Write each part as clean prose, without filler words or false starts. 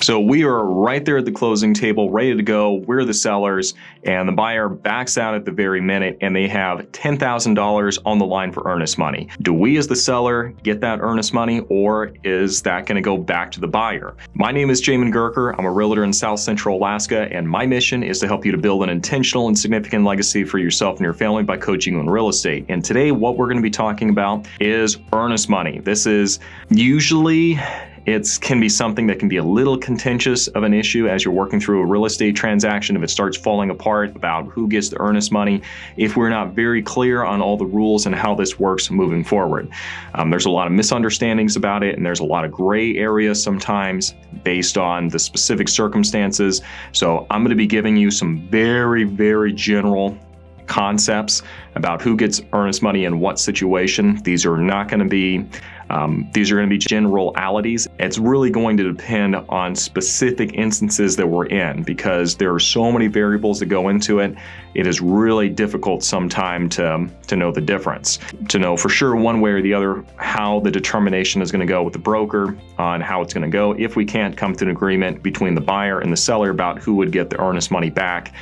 So we are right there at the closing table, ready to go. We're the sellers, and the buyer backs out at the very minute, and they have $10,000 on the line for earnest money. Do we as the seller get that earnest money, or is that going to go back to the buyer? My name is Jamin Goecker. I'm a realtor in South Central Alaska, and my mission is to help you to build an intentional and significant legacy for yourself and your family by coaching you in real estate. And today, what we're going to be talking about is earnest money. This is usually it can be something that can be a little contentious of an issue as you're working through a real estate transaction. If it starts falling apart about who gets the earnest money, if we're not very clear on all the rules and how this works moving forward. There's a lot of misunderstandings about it, and there's a lot of gray areas sometimes based on the specific circumstances. So I'm going to be giving you some very, very general concepts about who gets earnest money in what situation. These are not going to be generalities. It's really going to depend on specific instances that we're in, because there are so many variables that go into it. It is really difficult sometimes to know the difference, to know for sure one way or the other how the determination is going to go with the broker on how it's going to go if we can't come to an agreement between the buyer and the seller about who would get the earnest money back.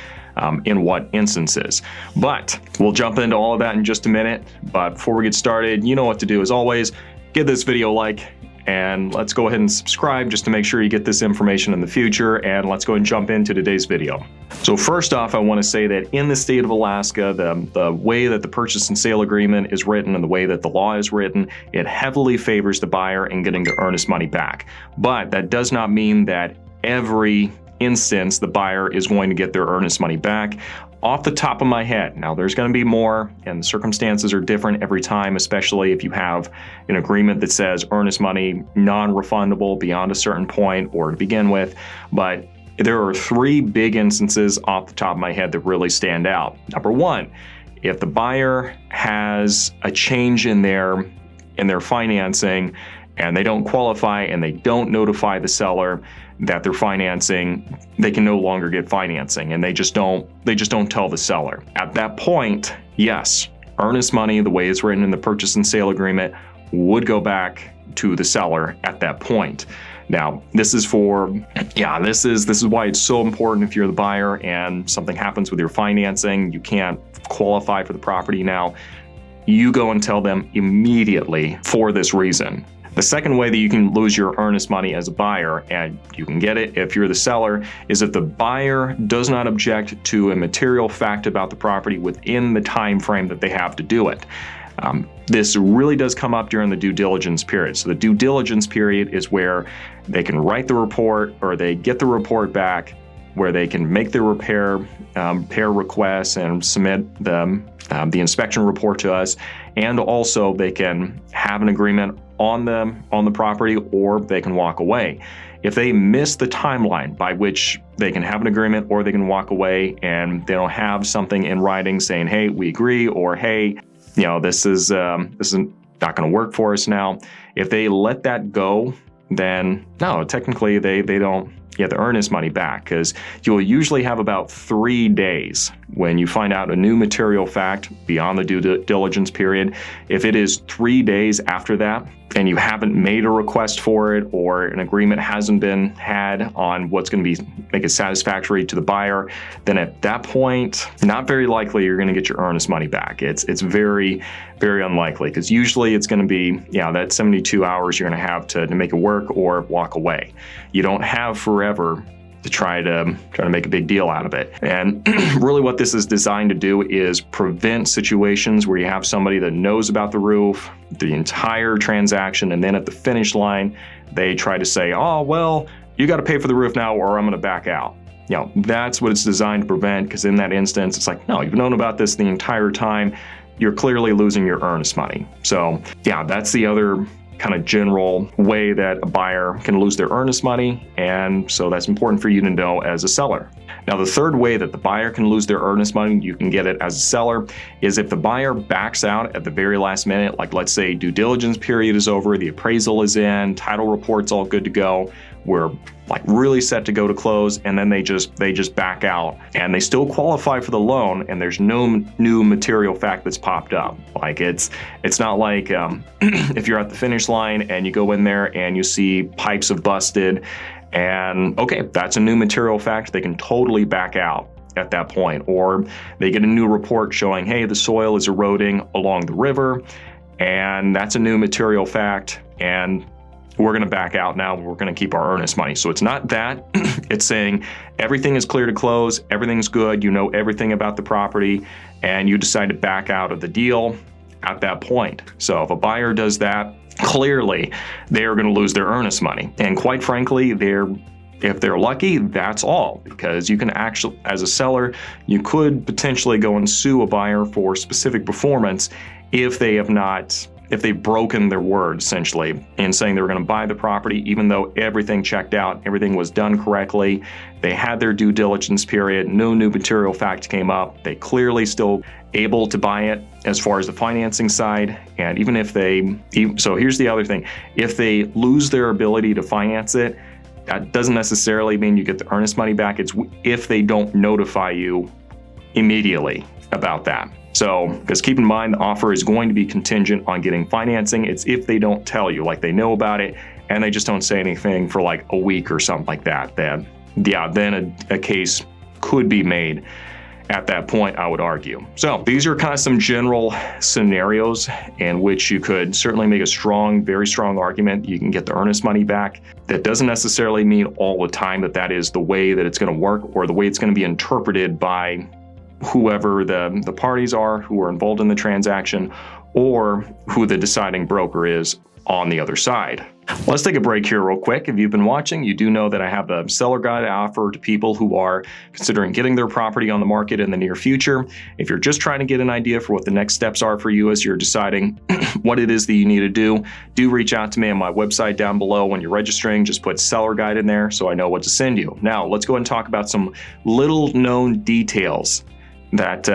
In what instances. But we'll jump into all of that in just a minute. But before we get started, you know what to do as always. Give this video a like, and let's go ahead and subscribe just to make sure you get this information in the future. And let's go ahead and jump into today's video. So first off, I want to say that in the state of Alaska, the way that the purchase and sale agreement is written and the way that the law is written, it heavily favors the buyer in getting the earnest money back. But that does not mean that every instance the buyer is going to get their earnest money back. Off the top of my head, now there's going to be more, and the circumstances are different every time, especially if you have an agreement that says earnest money non-refundable beyond a certain point or to begin with. But there are three big instances off the top of my head that really stand out. Number one, if the buyer has a change in their financing and they don't qualify and they don't notify the seller that they're financing, they can no longer get financing, and they just don't tell the seller. At that point, yes, earnest money, the way it's written in the purchase and sale agreement, would go back to the seller at that point. Now, this is why it's so important if you're the buyer and something happens with your financing, you can't qualify for the property now, you go and tell them immediately for this reason. The second way that you can lose your earnest money as a buyer, and you can get it if you're the seller, is if the buyer does not object to a material fact about the property within the time frame that they have to do it. This really does come up during the due diligence period. So the due diligence period is where they can write the report, or they get the report back, where they can make their repair requests and submit the inspection report to us, and also they can have an agreement on the property, or they can walk away. If they miss the timeline by which they can have an agreement or they can walk away, and they don't have something in writing saying, hey, we agree, or hey, this is not going to work for us now. If they let that go, then no, technically they don't get the earnest money back, because you'll usually have about 3 days when you find out a new material fact beyond the due diligence period. If it is 3 days after that and you haven't made a request for it, or an agreement hasn't been had on what's going to make it satisfactory to the buyer, then at that point, not very likely you're going to get your earnest money back. It's very, very unlikely, because usually it's going to be, that 72 hours you're going to have to make it work or walk away. You don't have forever to try to make a big deal out of it. And really what this is designed to do is prevent situations where you have somebody that knows about the roof, the entire transaction, and then at the finish line, they try to say, oh, well, you got to pay for the roof now or I'm going to back out. That's what it's designed to prevent, because in that instance, it's like, no, you've known about this the entire time. You're clearly losing your earnest money. So that's the other kind of general way that a buyer can lose their earnest money, and so that's important for you to know as a seller. Now, the third way that the buyer can lose their earnest money, you can get it as a seller, is if the buyer backs out at the very last minute. Like, let's say due diligence period is over, the appraisal is in, title report's all good to go, we're like really set to go to close, and then they just back out, and they still qualify for the loan, and there's no new material fact that's popped up. Like, it's not like if you're at the finish line and you go in there and you see pipes have busted And okay, that's a new material fact. They can totally back out at that point. Or they get a new report showing, hey, the soil is eroding along the river, and that's a new material fact, and we're going to back out now. We're going to keep our earnest money. So it's not that. It's saying everything is clear to close, everything's good, you know everything about the property, and you decide to back out of the deal at that point. So if a buyer does that, clearly they are going to lose their earnest money. And quite frankly, if they're lucky, that's all, because you can actually, as a seller, you could potentially go and sue a buyer for specific performance if they've broken their word, essentially, in saying they were going to buy the property, even though everything checked out, everything was done correctly, they had their due diligence period, no new material fact came up, they clearly still able to buy it as far as the financing side. And even if so here's the other thing, if they lose their ability to finance it, that doesn't necessarily mean you get the earnest money back. It's if they don't notify you immediately about that. So, because keep in mind, the offer is going to be contingent on getting financing. It's if they don't tell you, like they know about it, and they just don't say anything for like a week or something like that, then a case could be made at that point, I would argue. So these are kind of some general scenarios in which you could certainly make a very strong argument you can get the earnest money back. That doesn't necessarily mean all the time that is the way that it's going to work or the way it's going to be interpreted by whoever the parties are who are involved in the transaction, or who the deciding broker is on the other side. Let's take a break here real quick. If you've been watching, you do know that I have a seller guide I offer to people who are considering getting their property on the market in the near future. If you're just trying to get an idea for what the next steps are for you as you're deciding what it is that you need to do reach out to me on my website down below. When you're registering, just put seller guide in there so I know what to send you. Now, let's go ahead and talk about some little known details that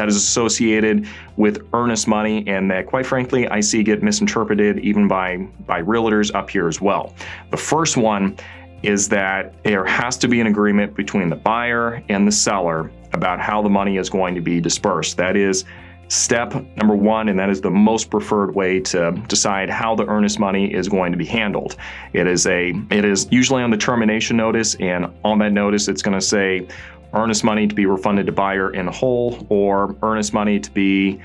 is associated with earnest money, and that, quite frankly, I see get misinterpreted even by realtors up here as well. The first one is that there has to be an agreement between the buyer and the seller about how the money is going to be dispersed. That is step number one, and that is the most preferred way to decide how the earnest money is going to be handled. It is usually on the termination notice, and on that notice it's going to say earnest money to be refunded to buyer in whole, or earnest money to be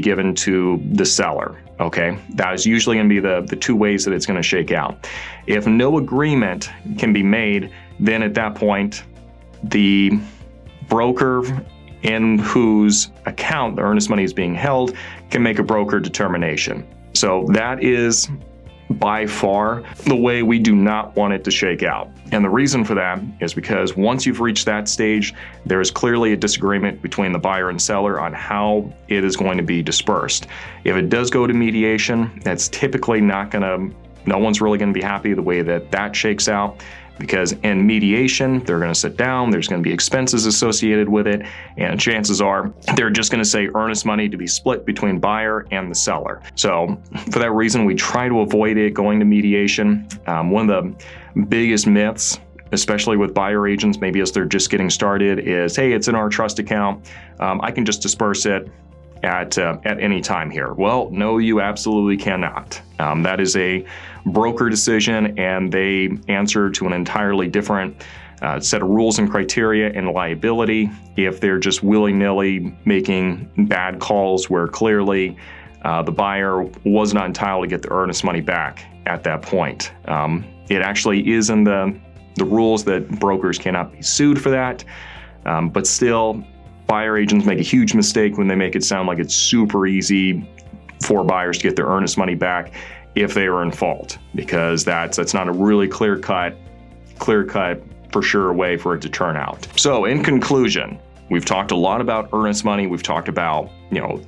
given to the seller. Okay, that is usually going to be the two ways that it's going to shake out. If no agreement can be made, then at that point, the broker in whose account the earnest money is being held can make a broker determination. So that is by far the way we do not want it to shake out. And the reason for that is because once you've reached that stage, there is clearly a disagreement between the buyer and seller on how it is going to be dispersed. If it does go to mediation, that's typically no one's really going to be happy the way that shakes out, because in mediation, they're going to sit down, there's going to be expenses associated with it, and chances are they're just going to say earnest money to be split between buyer and the seller. So for that reason, we try to avoid it going to mediation. One of the biggest myths, especially with buyer agents, maybe as they're just getting started, is, hey, it's in our trust account, I can just disperse it at any time here. Well, no, you absolutely cannot. That is a broker decision, and they answer to an entirely different set of rules and criteria and liability if they're just willy-nilly making bad calls where clearly the buyer was not entitled to get the earnest money back at that point. It actually is in the rules that brokers cannot be sued for that, but still, buyer agents make a huge mistake when they make it sound like it's super easy for buyers to get their earnest money back if they are in fault, because that's not a really clear-cut for sure way for it to turn out. So in conclusion, we've talked a lot about earnest money. We've talked about,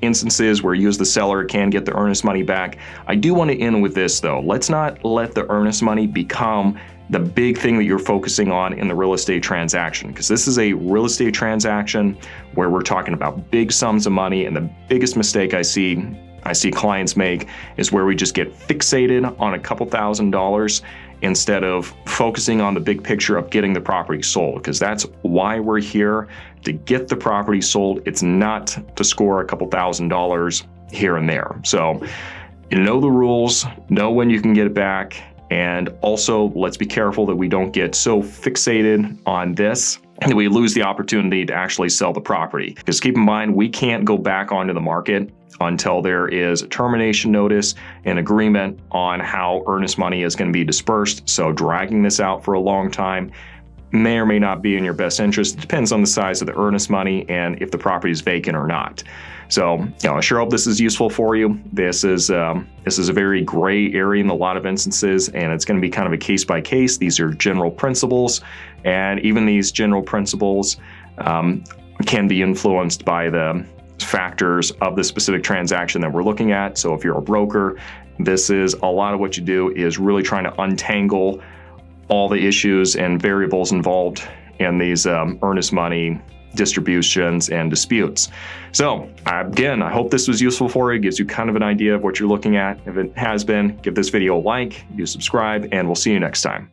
instances where you as the seller can get the earnest money back. I do want to end with this though. Let's not let the earnest money become the big thing that you're focusing on in the real estate transaction, because this is a real estate transaction where we're talking about big sums of money, and the biggest mistake I see clients make is where we just get fixated on a couple $1,000s instead of focusing on the big picture of getting the property sold, because that's why we're here, to get the property sold. It's not to score a couple $1,000s here and there. So you know the rules, know when you can get it back, And also, let's be careful that we don't get so fixated on this that we lose the opportunity to actually sell the property. Because keep in mind, we can't go back onto the market until there is a termination notice and agreement on how earnest money is going to be dispersed. So dragging this out for a long time may or may not be in your best interest. It depends on the size of the earnest money and if the property is vacant or not. So, I sure hope this is useful for you. This is a very gray area in a lot of instances, and it's going to be kind of a case by case. These are general principles, and even these general principles can be influenced by the factors of the specific transaction that we're looking at. So if you're a broker, this is a lot of what you do is really trying to untangle all the issues and variables involved in these earnest money distributions and disputes. So again, I hope this was useful for you. It gives you kind of an idea of what you're looking at. If it has been, give this video a like, do subscribe, and we'll see you next time.